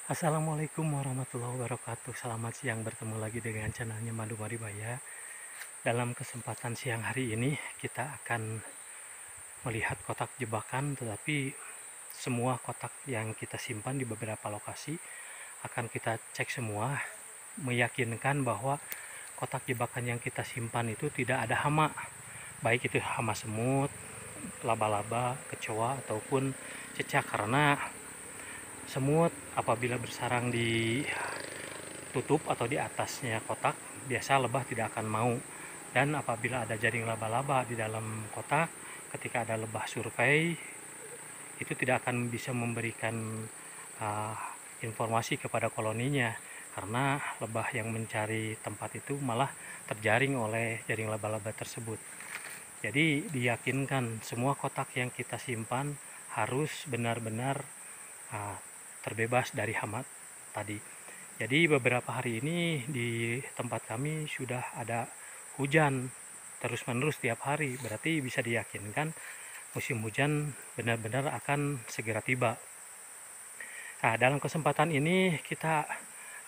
Assalamualaikum warahmatullahi wabarakatuh. Selamat siang, bertemu lagi dengan channelnya Madu Maribaya. Dalam kesempatan siang hari ini kita akan melihat kotak jebakan, tetapi semua kotak yang kita simpan di beberapa lokasi akan kita cek semua, meyakinkan bahwa kotak jebakan yang kita simpan itu tidak ada hama, baik itu hama semut, laba-laba, kecoa ataupun cicak, karena semut apabila bersarang di tutup atau di atasnya kotak, biasa lebah tidak akan mau. Dan apabila ada jaring laba-laba di dalam kotak, ketika ada lebah survei, itu tidak akan bisa memberikan uh, informasi kepada koloninya, karena lebah yang mencari tempat itu malah terjaring oleh jaring laba-laba tersebut. Jadi diyakinkan semua kotak yang kita simpan harus benar-benar uh, terbebas dari hama tadi. Jadi beberapa hari ini di tempat kami sudah ada hujan terus-menerus tiap hari, berarti bisa diyakinkan musim hujan benar-benar akan segera tiba. Nah, dalam kesempatan ini kita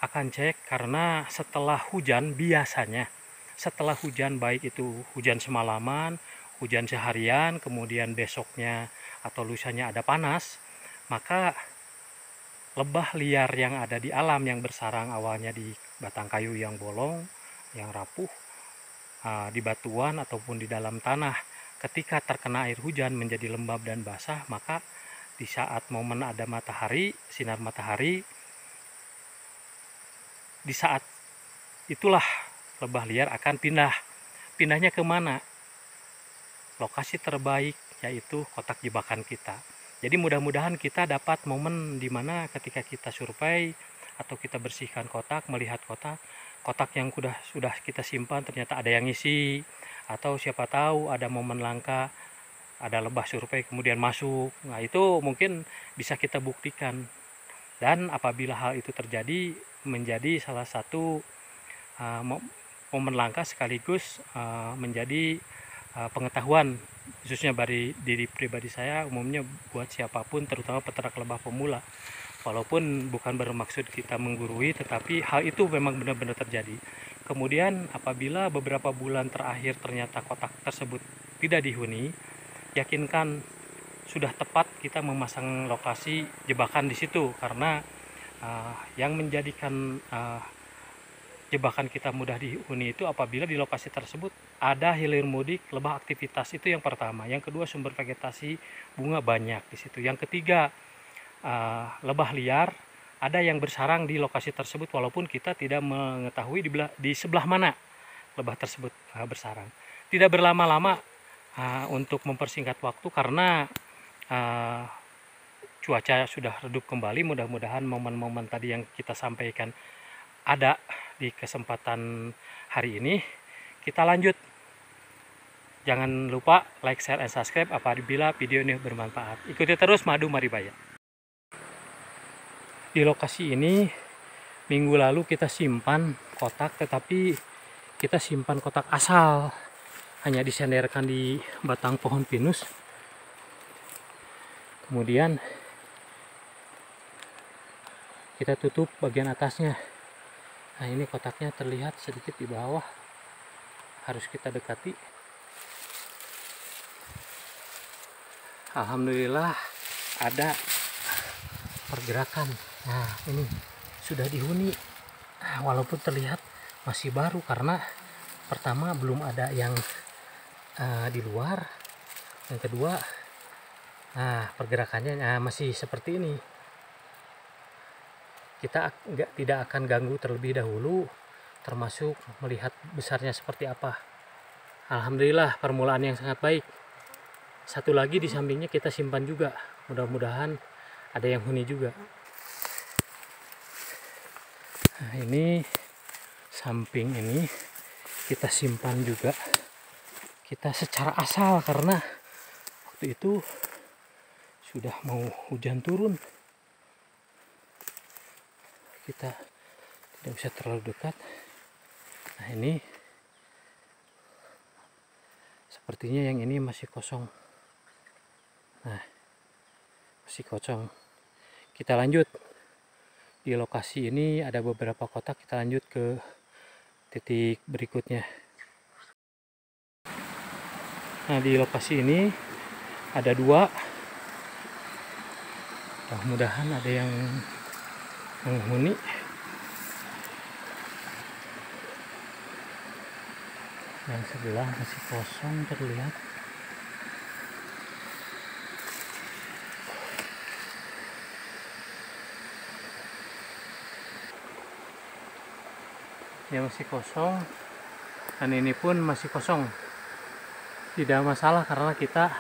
akan cek, karena setelah hujan biasanya, setelah hujan baik itu hujan semalaman, hujan seharian, kemudian besoknya atau lusanya ada panas, maka lebah liar yang ada di alam yang bersarang awalnya di batang kayu yang bolong, yang rapuh, di batuan ataupun di dalam tanah, ketika terkena air hujan menjadi lembab dan basah, maka di saat momen ada matahari, sinar matahari, di saat itulah lebah liar akan pindah. Pindahnya kemana? Lokasi terbaik, yaitu kotak jebakan kita. Jadi mudah-mudahan kita dapat momen di mana ketika kita survei atau kita bersihkan kotak, melihat kotak yang sudah kita simpan ternyata ada yang ngisi, atau siapa tahu ada momen langka, ada lebah survei kemudian masuk. Nah, itu mungkin bisa kita buktikan. Dan apabila hal itu terjadi, menjadi salah satu uh, momen langka sekaligus menjadi pengetahuan, khususnya dari diri pribadi saya, umumnya buat siapapun, terutama peternak lebah pemula. Walaupun bukan bermaksud kita menggurui, tetapi hal itu memang benar-benar terjadi. Kemudian apabila beberapa bulan terakhir ternyata kotak tersebut tidak dihuni, yakinkan sudah tepat kita memasang lokasi jebakan di situ, karena yang menjadikan jebakan kita mudah dihuni itu apabila di lokasi tersebut ada hilir mudik, lebah aktivitas, itu yang pertama. Yang kedua, sumber vegetasi bunga banyak di situ. Yang ketiga, lebah liar ada yang bersarang di lokasi tersebut, walaupun kita tidak mengetahui di sebelah mana lebah tersebut bersarang. Tidak berlama-lama untuk mempersingkat waktu, karena cuaca sudah redup kembali. Mudah-mudahan momen-momen tadi yang kita sampaikan ada di kesempatan hari ini. Kita lanjut. Jangan lupa like, share, dan subscribe apabila video ini bermanfaat. Ikuti terus Madu Maribaya. Di lokasi ini minggu lalu kita simpan kotak, tetapi kita simpan kotak asal, hanya disenderkan di batang pohon pinus. Kemudian kita tutup bagian atasnya. Nah, ini kotaknya terlihat sedikit di bawah, harus kita dekati. Alhamdulillah ada pergerakan. Nah, ini sudah dihuni. Nah, walaupun terlihat masih baru, karena pertama belum ada yang di luar. Yang kedua, pergerakannya masih seperti ini. Kita tidak akan ganggu terlebih dahulu, termasuk melihat besarnya seperti apa. Alhamdulillah, permulaan yang sangat baik. Satu lagi di sampingnya kita simpan juga, mudah-mudahan ada yang huni juga. Nah, ini samping ini kita simpan juga, kita secara asal, karena waktu itu sudah mau hujan turun, kita tidak bisa terlalu dekat. Nah, ini sepertinya yang ini masih kosong. Nah, masih kosong. Kita lanjut. Di lokasi ini ada beberapa kotak, kita lanjut ke titik berikutnya. Nah, di lokasi ini ada 2. Mudah-mudahan ada yang menghuni. Yang sebelah masih kosong terlihat. Ya, masih kosong, dan ini pun masih kosong. Tidak masalah karena kita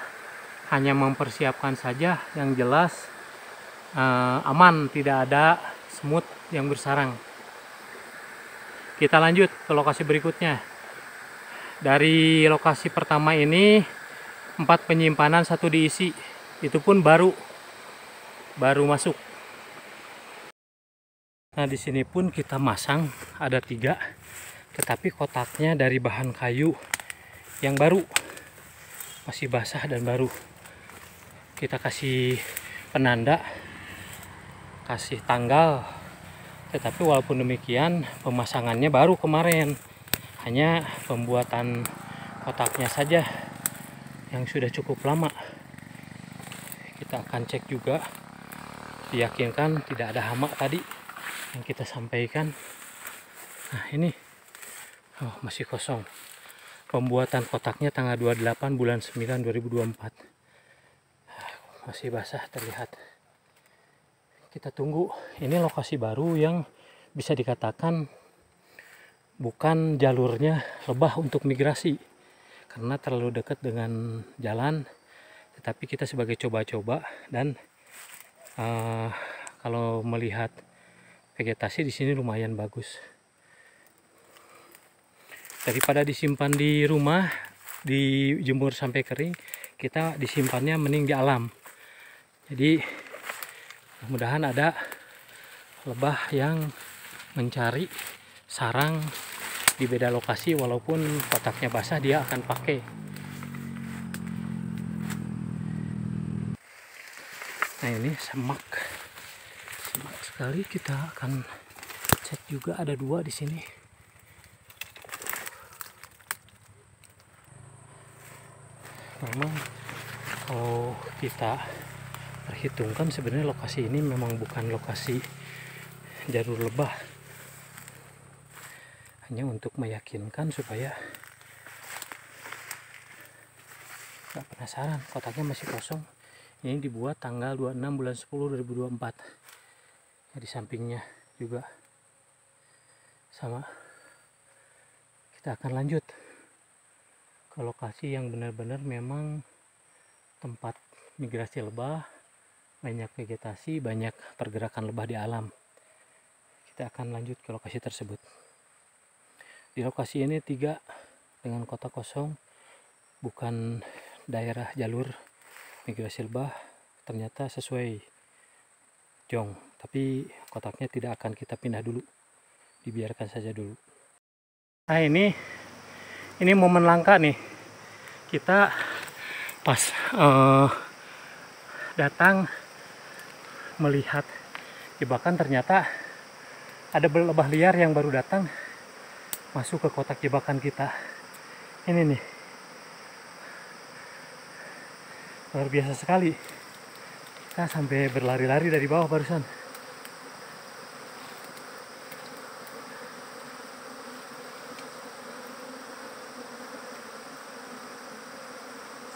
hanya mempersiapkan saja, yang jelas aman, tidak ada semut yang bersarang. Kita lanjut ke lokasi berikutnya. Dari lokasi pertama ini 4 penyimpanan, 1 diisi. Itu pun baru masuk. Nah, di sini pun kita masang ada 3, tetapi kotaknya dari bahan kayu yang baru, masih basah dan baru. Kita kasih penanda, kasih tanggal, tetapi walaupun demikian pemasangannya baru kemarin, hanya pembuatan kotaknya saja yang sudah cukup lama. Kita akan cek juga, diyakinkan tidak ada hama tadi yang kita sampaikan. Nah, ini masih kosong. Pembuatan kotaknya tanggal 28 bulan 9 2024. Masih basah terlihat. Kita tunggu. Ini lokasi baru yang bisa dikatakan bukan jalurnya lebah untuk migrasi karena terlalu dekat dengan jalan, tetapi kita sebagai coba-coba, dan kalau melihat vegetasi di sini lumayan bagus. Daripada disimpan di rumah, dijemur sampai kering, kita disimpannya mending di alam. Jadi mudah-mudahan ada lebah yang mencari sarang di beda lokasi, walaupun kotaknya basah dia akan pakai. Nah, ini semak sekali. Kita akan cek juga, ada 2 di sini. Memang kalau kita perhitungkan sebenarnya lokasi ini memang bukan lokasi jalur lebah, hanya untuk meyakinkan supaya nggak penasaran. Kotaknya masih kosong. Ini dibuat tanggal 26 bulan 10 2024. Ya, di sampingnya juga sama. Kita akan lanjut ke lokasi yang benar-benar memang tempat migrasi lebah, banyak vegetasi, banyak pergerakan lebah di alam. Kita akan lanjut ke lokasi tersebut. Di lokasi ini 3 dengan kotak kosong, bukan daerah jalur migrasi lebah, ternyata sesuai jong, tapi kotaknya tidak akan kita pindah dulu, dibiarkan saja dulu. Nah, ini momen langka nih. Kita pas datang melihat jebakan, ternyata ada lebah liar yang baru datang masuk ke kotak jebakan kita. Ini nih, luar biasa sekali. Kita sampai berlari-lari dari bawah barusan.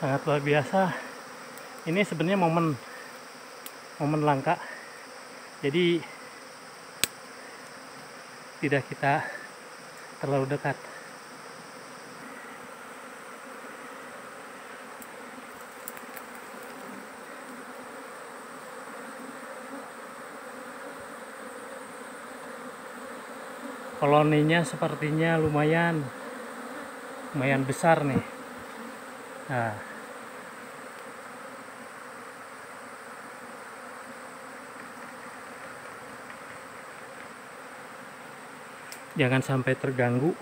Sangat luar biasa. Ini sebenarnya momen langka. Jadi tidak kita terlalu dekat. Koloninya sepertinya lumayan besar nih. Nah, jangan sampai terganggu.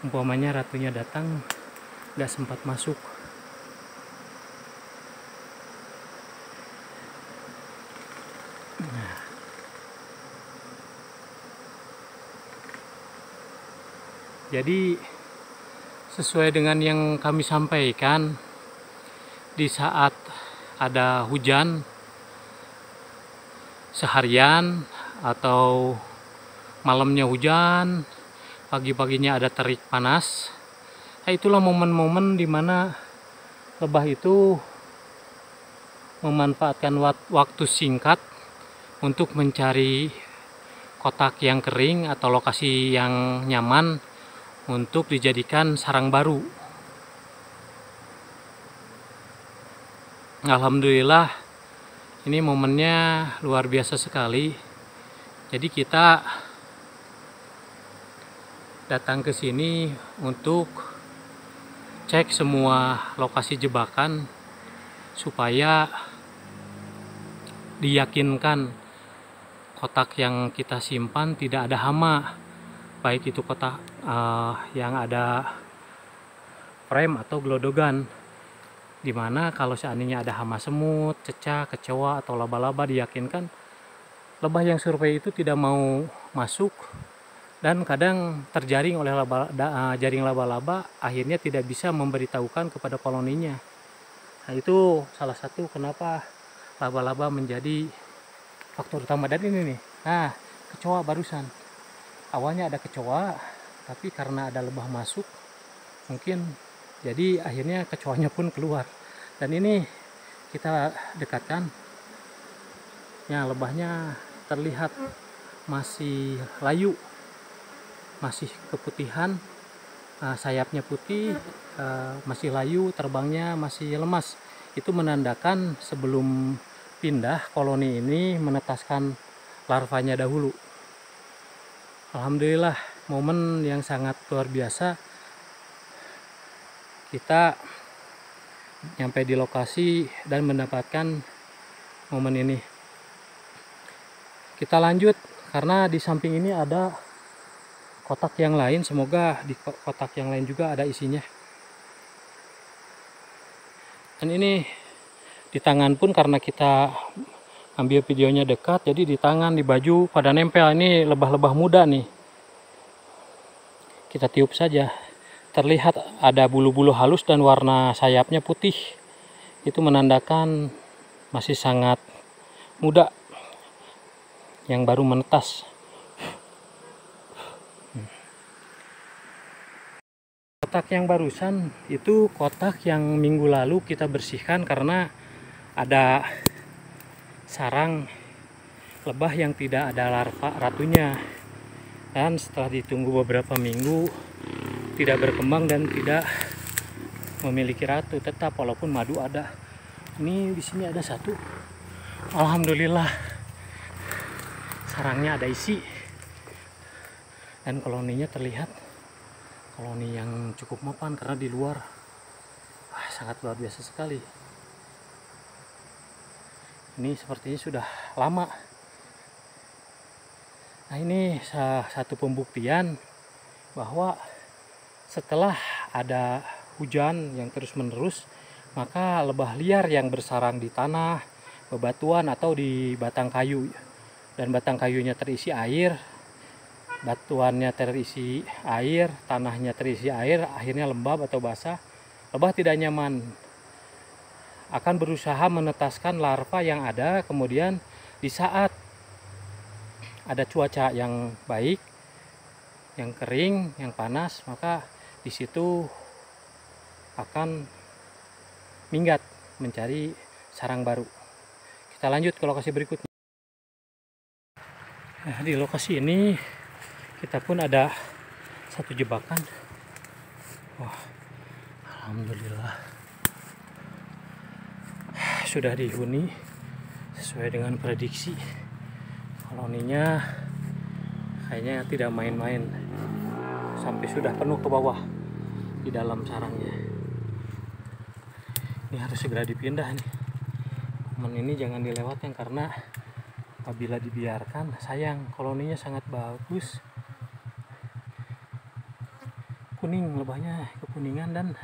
Umpamanya ratunya datang, nggak sempat masuk. Nah, Jadi sesuai dengan yang kami sampaikan, di saat ada hujan seharian atau malamnya hujan, pagi-paginya ada terik panas, nah itulah momen-momen dimana lebah itu memanfaatkan waktu singkat untuk mencari kotak yang kering atau lokasi yang nyaman untuk dijadikan sarang baru. Alhamdulillah, ini momennya luar biasa sekali. Jadi kita datang ke sini untuk cek semua lokasi jebakan supaya diyakinkan kotak yang kita simpan tidak ada hama, baik itu kotak yang ada frame atau glodogan, dimana kalau seandainya ada hama semut, cecak, kecoa atau laba-laba, diyakinkan lebah yang survei itu tidak mau masuk, dan kadang terjaring oleh jaring laba-laba, akhirnya tidak bisa memberitahukan kepada koloninya. Nah itu salah satu kenapa laba-laba menjadi faktor utama. Dan ini nih, nah kecoa barusan, awalnya ada kecoa, tapi karena ada lebah masuk mungkin jadi akhirnya kecoanya pun keluar. Dan ini kita dekatkan, ya lebahnya terlihat masih layu, masih keputihan, sayapnya putih, masih layu, terbangnya masih lemas. Itu menandakan sebelum pindah koloni ini menetaskan larvanya dahulu. Alhamdulillah, momen yang sangat luar biasa. Kita nyampe di lokasi dan mendapatkan momen ini. Kita lanjut karena di samping ini ada kotak yang lain, semoga di kotak yang lain juga ada isinya. Dan ini di tangan pun karena kita ambil videonya dekat, jadi di tangan, di baju pada nempel. Ini lebah-lebah muda nih. Kita tiup saja, terlihat ada bulu-bulu halus dan warna sayapnya putih. Itu menandakan masih sangat muda, yang baru menetas. Kotak yang barusan itu kotak yang minggu lalu kita bersihkan karena ada sarang lebah yang tidak ada larva ratunya, dan setelah ditunggu beberapa minggu tidak berkembang dan tidak memiliki ratu tetap, walaupun madu ada. Ini di sini ada satu, alhamdulillah sarangnya ada isi, dan koloninya terlihat koloni yang cukup mapan karena di luar sangat luar biasa sekali. Ini sepertinya sudah lama. Nah ini satu pembuktian bahwa setelah ada hujan yang terus menerus, maka lebah liar yang bersarang di tanah, bebatuan atau di batang kayu, dan batang kayunya terisi air, batuannya terisi air, tanahnya terisi air, akhirnya lembab atau basah, lebah tidak nyaman, akan berusaha menetaskan larva yang ada. Kemudian di saat ada cuaca yang baik, yang kering, yang panas, maka di situ akan minggat mencari sarang baru. Kita lanjut ke lokasi berikutnya. Nah, di lokasi ini kita pun ada satu jebakan. Wah, alhamdulillah sudah dihuni sesuai dengan prediksi. Koloninya kayaknya tidak main-main, sampai sudah penuh ke bawah di dalam sarangnya. Ini harus segera dipindah nih. Momen ini jangan dilewatkan karena apabila dibiarkan sayang, koloninya sangat bagus. Kuning, lebahnya kekuningan dan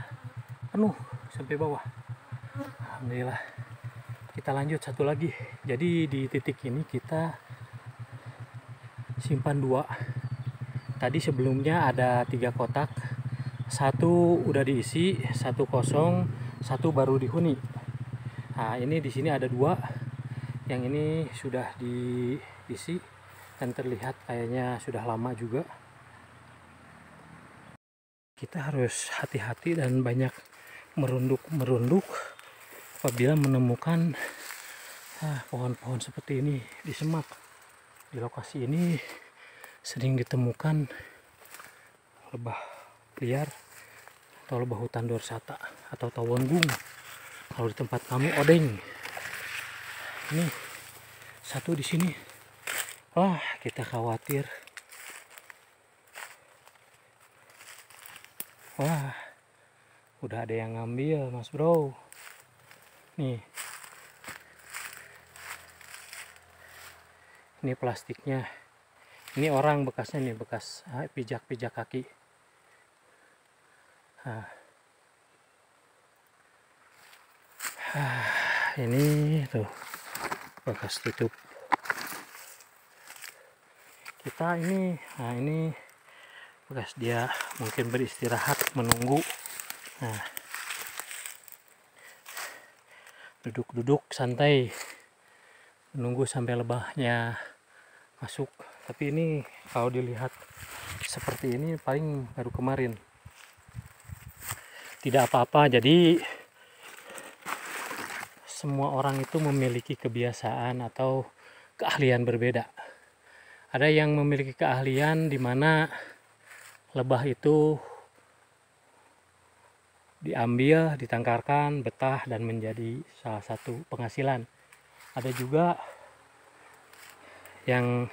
penuh sampai bawah. Alhamdulillah. Kita lanjut satu lagi. Jadi di titik ini kita simpan dua Tadi sebelumnya ada 3 kotak, satu udah diisi, satu kosong, satu baru dihuni. Nah ini di sini ada 2, yang ini sudah diisi dan terlihat kayaknya sudah lama juga. Kita harus hati-hati dan banyak merunduk apabila menemukan pohon-pohon seperti ini di semak. Di lokasi ini sering ditemukan lebah liar atau lebah hutan dorsata atau tawon-gung. Kalau di tempat kami odeng. Ini satu di sini. Wah, kita khawatir. Wah, udah ada yang ngambil, Mas Bro. Nih. Ini plastiknya. Ini orang bekasnya nih, bekas pijak-pijak kaki. Nah. Ini tuh bekas tutup. Kita ini, nah ini bekas dia mungkin beristirahat menunggu. Nah, duduk-duduk santai menunggu sampai lebahnya masuk. Tapi ini kalau dilihat seperti ini paling baru kemarin. Tidak apa-apa, jadi semua orang itu memiliki kebiasaan atau keahlian berbeda. Ada yang memiliki keahlian di mana lebah itu diambil, ditangkarkan, betah, dan menjadi salah satu penghasilan. Ada juga yang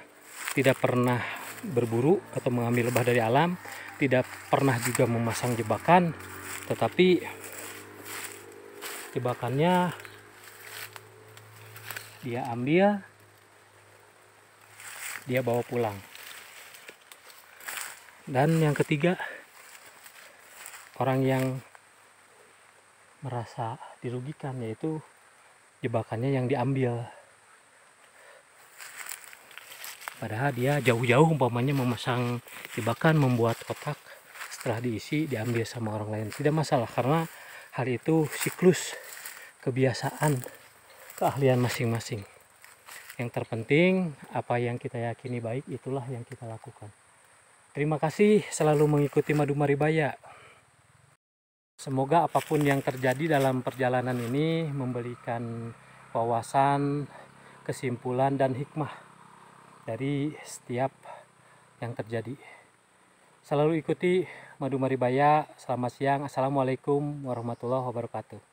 tidak pernah berburu atau mengambil lebah dari alam, tidak pernah juga memasang jebakan, tetapi jebakannya dia ambil, dia bawa pulang. Dan yang ketiga, orang yang merasa dirugikan, yaitu jebakannya yang diambil. Padahal dia jauh-jauh umpamanya memasang jebakan, membuat kotak, setelah diisi diambil sama orang lain. Tidak masalah, karena hal itu siklus kebiasaan, keahlian masing-masing. Yang terpenting apa yang kita yakini baik, itulah yang kita lakukan. Terima kasih selalu mengikuti Madu Maribaya. Semoga apapun yang terjadi dalam perjalanan ini memberikan wawasan, kesimpulan, dan hikmah dari setiap yang terjadi. Selalu ikuti Madu Maribaya. Selamat siang. Assalamualaikum warahmatullahi wabarakatuh.